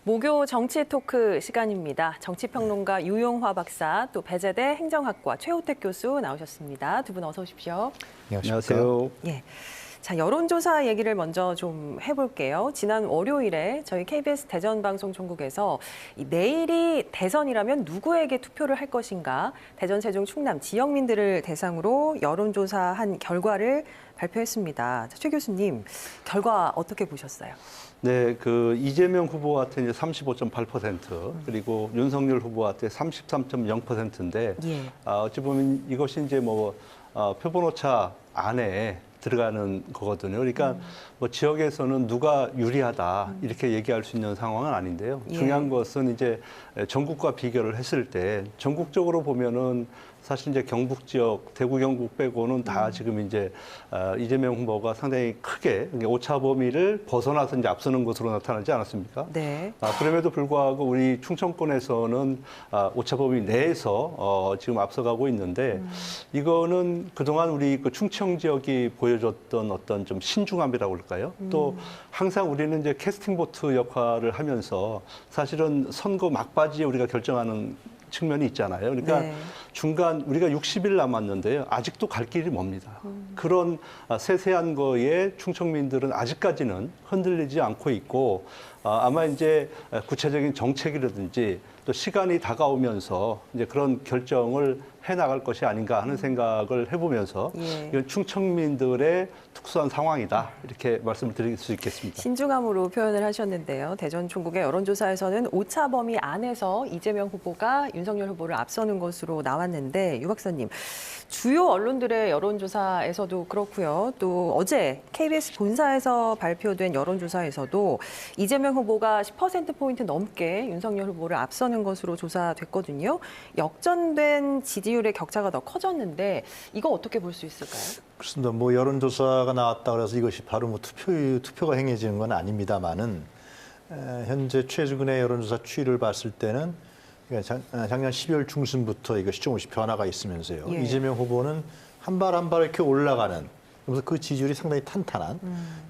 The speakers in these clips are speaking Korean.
목요 정치 토크 시간입니다. 정치평론가 유용화 박사, 또 배재대 행정학과 최호택 교수 나오셨습니다. 두 분 어서 오십시오. 안녕하세요. 예. 자, 여론조사 얘기를 먼저 좀 해볼게요. 지난 월요일에 저희 KBS 대전방송총국에서 내일이 대선이라면 누구에게 투표를 할 것인가, 대전, 세종, 충남 지역민들을 대상으로 여론조사한 결과를 발표했습니다. 자, 최 교수님, 결과 어떻게 보셨어요? 네, 이재명 후보한테 이제 35.8%, 그리고 윤석열 후보한테 33.0%인데, 예. 어찌 보면 이것이 이제 표본오차 안에 들어가는 거거든요. 그러니까 지역에서는 누가 유리하다 이렇게 얘기할 수 있는 상황은 아닌데요. 예. 중요한 것은 이제 전국과 비교를 했을 때 전국적으로 보면은 사실 이제 경북 지역, 대구 경북 빼고는 다 지금 이제 이재명 후보가 상당히 크게 오차 범위를 벗어나서 이제 앞서는 것으로 나타나지 않았습니까? 네. 그럼에도 불구하고 우리 충청권에서는 오차 범위 내에서 지금 앞서가고 있는데 이거는 그동안 우리 충청 지역이 보여줬던 어떤 좀 신중함이라고 할까요? 또 항상 우리는 이제 캐스팅 보트 역할을 하면서 사실은 선거 막바지에 우리가 결정하는 측면이 있잖아요. 그러니까 네. 중간 우리가 60일 남았는데요. 아직도 갈 길이 멉니다. 그런 세세한 거에 충청민들은 아직까지는 흔들리지 않고 있고 아마 이제 구체적인 정책이라든지 또 시간이 다가오면서 이제 그런 결정을 해 나갈 것이 아닌가 하는 생각을 해보면서 예. 이건 충청민들의 특수한 상황이다 이렇게 말씀을 드릴 수 있겠습니다. 신중함으로 표현을 하셨는데요. 대전 총국의 여론조사에서는 오차 범위 안에서 이재명 후보가 윤석열 후보를 앞서는 것으로 나왔는데, 유 박사님, 주요 언론들의 여론조사에서도 그렇고요. 또 어제 KBS 본사에서 발표된 여론조사에서도 이재명 후보가 10%포인트 넘게 윤석열 후보를 앞서는 것으로 조사됐거든요. 역전된 지지율의 격차가 더 커졌는데 이거 어떻게 볼 수 있을까요? 그렇습니다. 여론조사가 나왔다 그래서 이것이 바로 투표가 행해지는 건 아닙니다만은 현재 최근의 여론조사 추이를 봤을 때는 작년 12월 중순부터 이것이 조금씩 변화가 있으면서요. 예. 이재명 후보는 한 발 한 발 이렇게 올라가는, 그래서 그 지지율이 상당히 탄탄한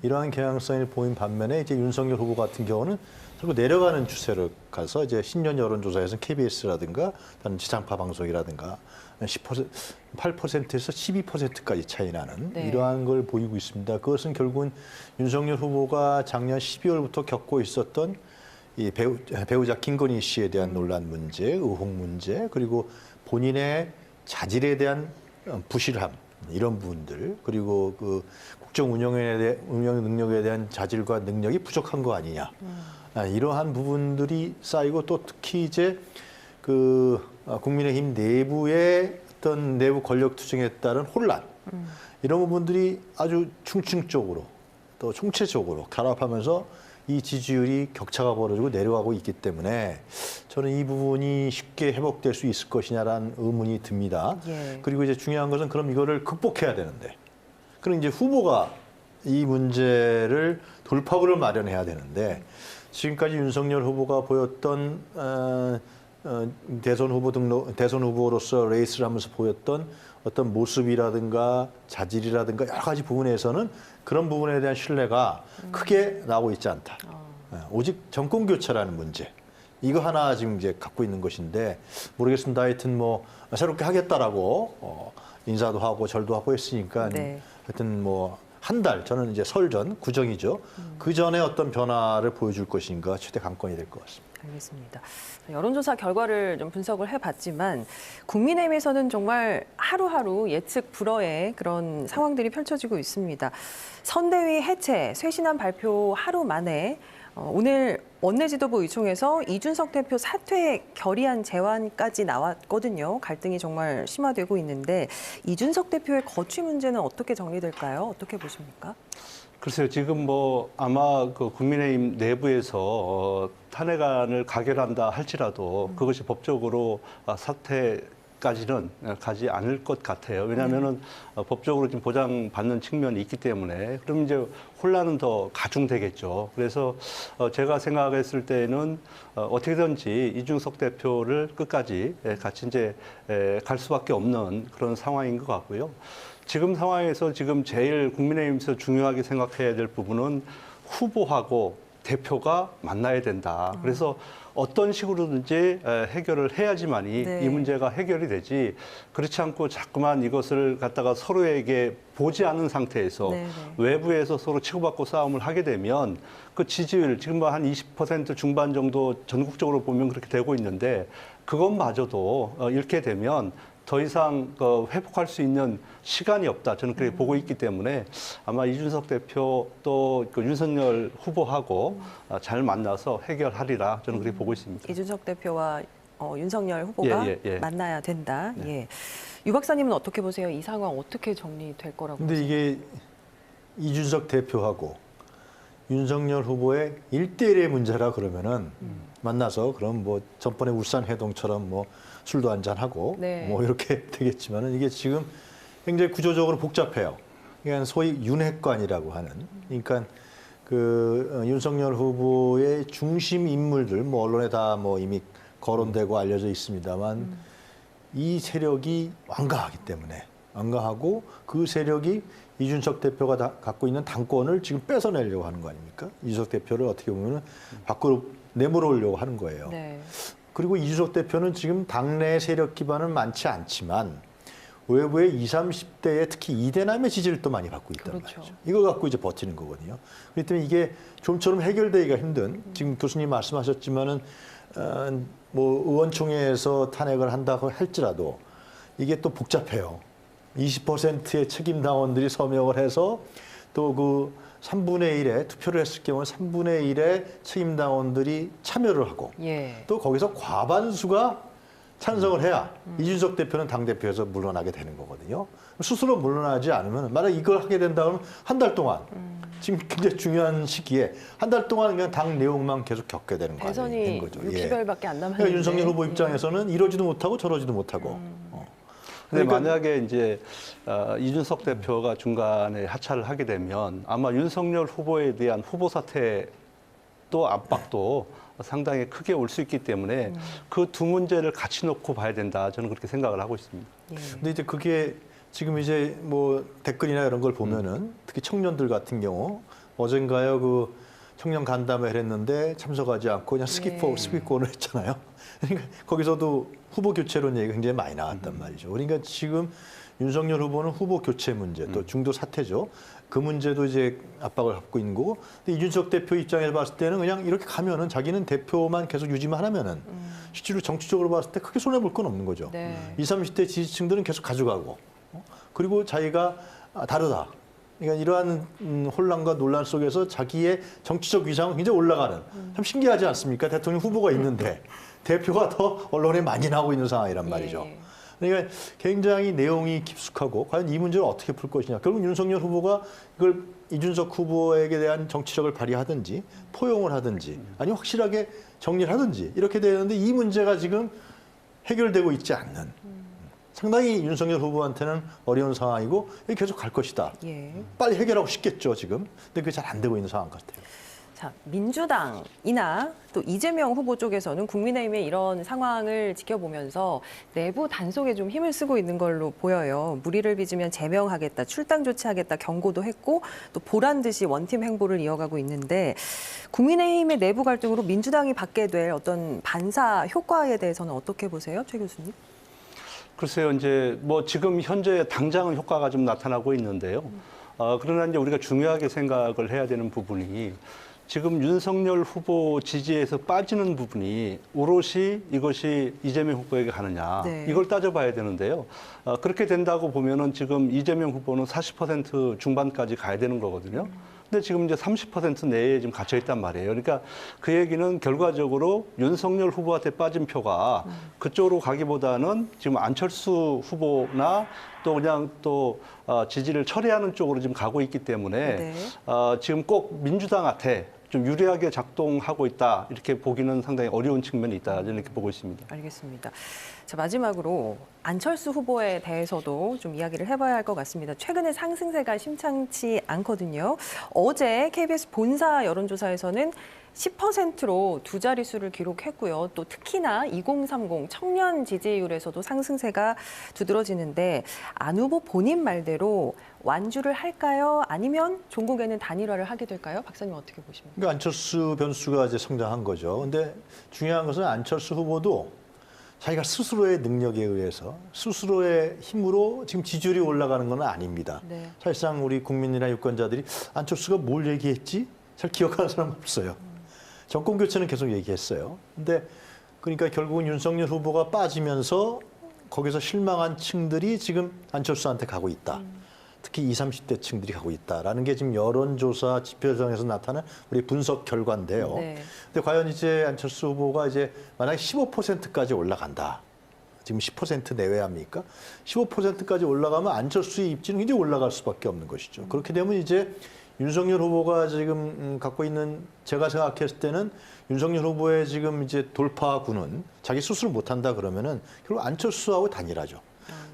이러한 경향성을 보인 반면에 이제 윤석열 후보 같은 경우는 자꾸 내려가는 추세로 가서 이제 신년 여론조사에서는 KBS라든가 다른 지상파 방송이라든가 8%에서 12%까지 차이 나는 네. 이러한 걸 보이고 있습니다. 그것은 결국은 윤석열 후보가 작년 12월부터 겪고 있었던 이 배우자 김건희 씨에 대한 논란 문제, 의혹 문제, 그리고 본인의 자질에 대한 부실함, 이런 부분들, 그리고 그 국정 운영 능력에 대한 자질과 능력이 부족한 거 아니냐. 이러한 부분들이 쌓이고, 또 특히 이제 국민의힘 내부의 어떤 내부 권력 투쟁에 따른 혼란, 이런 부분들이 아주 충층적으로 또 총체적으로 결합하면서 이 지지율이 격차가 벌어지고 내려가고 있기 때문에 저는 이 부분이 쉽게 회복될 수 있을 것이냐라는 의문이 듭니다. 예. 그리고 이제 중요한 것은 그럼 이거를 극복해야 되는데, 그럼 이제 후보가 이 문제를 돌파구를 마련해야 되는데, 지금까지 윤석열 후보가 보였던 대선 후보로서 레이스를 하면서 보였던 어떤 모습이라든가 자질이라든가 여러 가지 부분에서는 그런 부분에 대한 신뢰가 크게 나오고 있지 않다. 오직 정권 교체라는 문제, 이거 하나 지금 이제 갖고 있는 것인데, 모르겠습니다. 하여튼 새롭게 하겠다라고 인사도 하고 절도 하고 했으니까 네. 하여튼 한 달, 저는 이제 설 전 구정이죠. 그 전에 어떤 변화를 보여줄 것인가 최대 관건이 될 것 같습니다. 알겠습니다. 여론조사 결과를 좀 분석을 해봤지만 국민의힘에서는 정말 하루하루 예측 불허의 그런 상황들이 펼쳐지고 있습니다. 선대위 해체, 쇄신안 발표 하루 만에 오늘 원내지도부 의총에서 이준석 대표 사퇴 결의안 제안까지 나왔거든요. 갈등이 정말 심화되고 있는데 이준석 대표의 거취 문제는 어떻게 정리될까요? 어떻게 보십니까? 글쎄요, 지금 아마 국민의힘 내부에서 탄핵안을 가결한다 할지라도 그것이 법적으로 사퇴까지는 가지 않을 것 같아요. 왜냐하면은 법적으로 지금 보장받는 측면이 있기 때문에, 그럼 이제 혼란은 더 가중되겠죠. 그래서 제가 생각했을 때는 어떻게든지 이준석 대표를 끝까지 같이 이제 갈 수밖에 없는 그런 상황인 것 같고요. 지금 상황에서 지금 제일 국민의힘에서 중요하게 생각해야 될 부분은 후보하고 대표가 만나야 된다. 그래서 어떤 식으로든지 해결을 해야지만이 네. 이 문제가 해결이 되지, 그렇지 않고 자꾸만 이것을 갖다가 서로에게 보지 않은 상태에서 네, 네. 외부에서 서로 치고받고 싸움을 하게 되면 그 지지율, 지금 뭐 한 20% 중반 정도 전국적으로 보면 그렇게 되고 있는데, 그것마저도 잃게 되면 더 이상 회복할 수 있는 시간이 없다. 저는 그렇게 보고 있기 때문에 아마 이준석 대표 또 그 윤석열 후보하고 잘 만나서 해결하리라. 저는 그렇게 보고 있습니다. 이준석 대표와 윤석열 후보가 예. 만나야 된다. 네. 예. 유 박사님은 어떻게 보세요? 이 상황 어떻게 정리될 거라고 근데 보세요? 이게 이준석 대표하고 윤석열 후보의 1대1의 문제라 그러면은 만나서 그럼 뭐 전번에 울산 회동처럼 뭐 술도 한잔하고 네. 뭐 이렇게 되겠지만은 이게 지금 굉장히 구조적으로 복잡해요. 그러니까 소위 윤핵관이라고 하는, 그러니까 그 윤석열 후보의 중심 인물들 뭐 언론에 다 뭐 이미 거론되고 알려져 있습니다만 이 세력이 완강하기 때문에, 완강하고 그 세력이 이준석 대표가 갖고 있는 당권을 지금 뺏어내려고 하는 거 아닙니까? 이준석 대표를 어떻게 보면 밖으로 내몰으려고 하는 거예요. 네. 그리고 이준석 대표는 지금 당내 세력 기반은 많지 않지만 외부의 20, 30대의 특히 이대남의 지지를 또 많이 받고 있단 그렇죠. 말이죠. 이거 갖고 이제 버티는 거거든요. 그렇기 때문에 이게 좀처럼 해결되기가 힘든, 지금 교수님 말씀하셨지만은 뭐 의원총회에서 탄핵을 한다고 할지라도 이게 또 복잡해요. 20%의 책임 당원들이 서명을 해서 또 그 3분의 1에 투표를 했을 경우 3분의 1의 책임 당원들이 참여를 하고 예. 또 거기서 과반수가 찬성을 해야 이준석 대표는 당대표에서 물러나게 되는 거거든요. 스스로 물러나지 않으면, 만약 이걸 하게 된다 그러면 한 달 동안 지금 굉장히 중요한 시기에 한 달 동안 그냥 당 내용만 계속 겪게 되는 거 대선이 아닌 거죠. 60여일밖에 안 남았는데. 그러니까 윤석열 후보 입장에서는 이러지도 못하고 저러지도 못하고. 근데 그러니까 만약에 이제 이준석 대표가 중간에 하차를 하게 되면 아마 윤석열 후보에 대한 후보 사퇴 또 압박도 상당히 크게 올 수 있기 때문에 그 두 문제를 같이 놓고 봐야 된다. 저는 그렇게 생각을 하고 있습니다. 예. 근데 이제 그게 지금 이제 뭐 댓글이나 이런 걸 보면은 특히 청년들 같은 경우 어젠가요 그 청년 간담회를 했는데 참석하지 않고 그냥 스킵권을 했잖아요. 그러니까 거기서도 후보 교체론 얘기가 굉장히 많이 나왔단 말이죠. 그러니까 지금 윤석열 후보는 후보 교체 문제, 또 중도 사퇴죠. 그 문제도 이제 압박을 갖고 있는 거고. 근데 이준석 대표 입장에서 봤을 때는 그냥 이렇게 가면은 자기는 대표만 계속 유지만 하면은 실제로 정치적으로 봤을 때 크게 손해볼 건 없는 거죠. 네. 20, 30대 지지층들은 계속 가져가고. 그리고 자기가 다르다. 그러니까 이러한 혼란과 논란 속에서 자기의 정치적 위상은 굉장히 올라가는, 참 신기하지 않습니까? 대통령 후보가 있는데 대표가 더 언론에 많이 나오고 있는 상황이란 말이죠. 예. 그러니까 굉장히 내용이 깊숙하고 과연 이 문제를 어떻게 풀 것이냐. 결국 윤석열 후보가 이걸 이준석 후보에게 대한 정치력을 발휘하든지 포용을 하든지 아니면 확실하게 정리를 하든지 이렇게 되는데, 이 문제가 지금 해결되고 있지 않는, 상당히 윤석열 후보한테는 어려운 상황이고 계속 갈 것이다. 예. 빨리 해결하고 싶겠죠 지금. 근데 그게 잘 안 되고 있는 상황 같아요. 자, 민주당이나 또 이재명 후보 쪽에서는 국민의힘의 이런 상황을 지켜보면서 내부 단속에 좀 힘을 쓰고 있는 걸로 보여요. 무리를 빚으면 제명하겠다, 출당 조치하겠다 경고도 했고 또 보란 듯이 원팀 행보를 이어가고 있는데, 국민의힘의 내부 갈등으로 민주당이 받게 될 어떤 반사 효과에 대해서는 어떻게 보세요, 최 교수님? 글쎄요, 이제 뭐 지금 현재 당장은 효과가 좀 나타나고 있는데요. 그러나 이제 우리가 중요하게 생각을 해야 되는 부분이, 지금 윤석열 후보 지지에서 빠지는 부분이 오롯이 이것이 이재명 후보에게 가느냐, 네. 이걸 따져봐야 되는데요. 그렇게 된다고 보면은 지금 이재명 후보는 40% 중반까지 가야 되는 거거든요. 근데 지금 이제 30% 내에 지금 갇혀 있단 말이에요. 그러니까 그 얘기는 결과적으로 윤석열 후보한테 빠진 표가 그쪽으로 가기보다는 지금 안철수 후보나 또 그냥 또 지지를 철회하는 쪽으로 지금 가고 있기 때문에 네. 지금 꼭 민주당한테 좀 유리하게 작동하고 있다, 이렇게 보기는 상당히 어려운 측면이 있다, 저는 이렇게 보고 있습니다. 알겠습니다. 자, 마지막으로 안철수 후보에 대해서도 좀 이야기를 해봐야 할 것 같습니다. 최근에 상승세가 심상치 않거든요. 어제 KBS 본사 여론조사에서는 10%로 두 자릿수를 기록했고요. 또 특히나 2030 청년 지지율에서도 상승세가 두드러지는데 안 후보 본인 말대로 완주를 할까요? 아니면 종국에는 단일화를 하게 될까요? 박사님 어떻게 보십니까? 그러니까 안철수 변수가 이제 성장한 거죠. 근데 중요한 것은 안철수 후보도 자기가 스스로의 능력에 의해서 스스로의 힘으로 지금 지지율이 올라가는 건 아닙니다. 네. 사실상 우리 국민이나 유권자들이 안철수가 뭘 얘기했지? 잘 기억하는 사람 없어요. 정권 교체는 계속 얘기했어요. 근데 그러니까 결국은 윤석열 후보가 빠지면서 거기서 실망한 층들이 지금 안철수한테 가고 있다. 특히 20, 30대 층들이 가고 있다라는 게 지금 여론조사 지표상에서 나타난 우리 분석 결과인데요. 네. 근데 과연 이제 안철수 후보가 이제 만약에 15%까지 올라간다. 지금 10% 내외합니까? 15%까지 올라가면 안철수의 입지는 굉장히 올라갈 수밖에 없는 것이죠. 그렇게 되면 이제 윤석열 후보가 지금 갖고 있는 제가 생각했을 때는 윤석열 후보의 지금 이제 돌파구는 자기 스스로 못한다 그러면은 결국 안철수하고 단일화죠.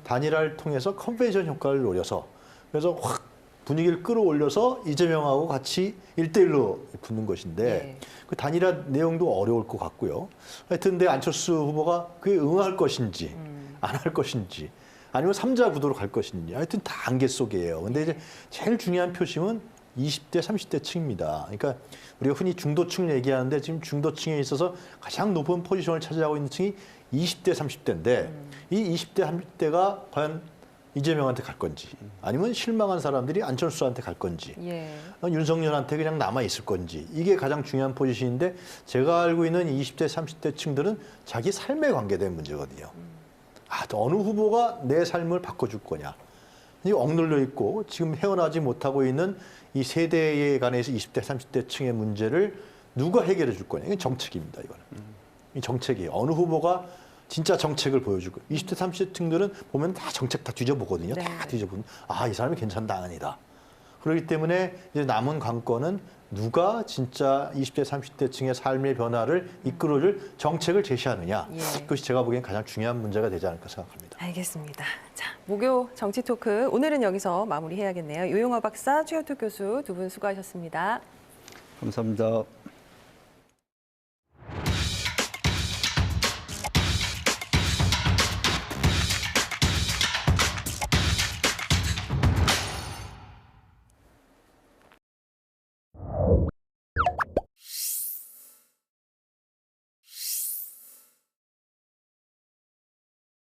단일화를 통해서 컨벤션 효과를 노려서 그래서 확 분위기를 끌어올려서 이재명하고 같이 1대1로 붙는 것인데 네. 그 단일화 내용도 어려울 것 같고요. 하여튼 근데 안철수 후보가 그에 응할 것인지 안 할 것인지 아니면 3자 구도로 갈 것인지 하여튼 다 안개 속이에요. 근데 이제 제일 중요한 표심은 20대, 30대 층입니다. 그러니까 우리가 흔히 중도층 얘기하는데 지금 중도층에 있어서 가장 높은 포지션을 차지하고 있는 층이 20대, 30대인데 이 20대, 30대가 과연 이재명한테 갈 건지 아니면 실망한 사람들이 안철수한테 갈 건지 예. 윤석열한테 그냥 남아 있을 건지 이게 가장 중요한 포지션인데 제가 알고 있는 20대, 30대 층들은 자기 삶에 관계된 문제거든요. 어느 후보가 내 삶을 바꿔줄 거냐. 억눌려 있고 지금 헤어나지 못하고 있는 이 세대에 관해서 20대, 30대 층의 문제를 누가 해결해 줄 거냐. 이건 정책입니다. 이거는. 이 정책이에요. 어느 후보가 진짜 정책을 보여주고 20대, 30대 층들은 보면 다 정책 다 뒤져보거든요. 네. 다 뒤져보면 이 사람이 괜찮다 아니다. 그렇기 때문에 이제 남은 관건은 누가 진짜 20대, 30대 층의 삶의 변화를 이끌어줄 정책을 제시하느냐. 예. 그것이 제가 보기엔 가장 중요한 문제가 되지 않을까 생각합니다. 알겠습니다. 자, 목요 정치 토크 오늘은 여기서 마무리해야겠네요. 유용화 박사, 최효특 교수 두 분 수고하셨습니다. 감사합니다.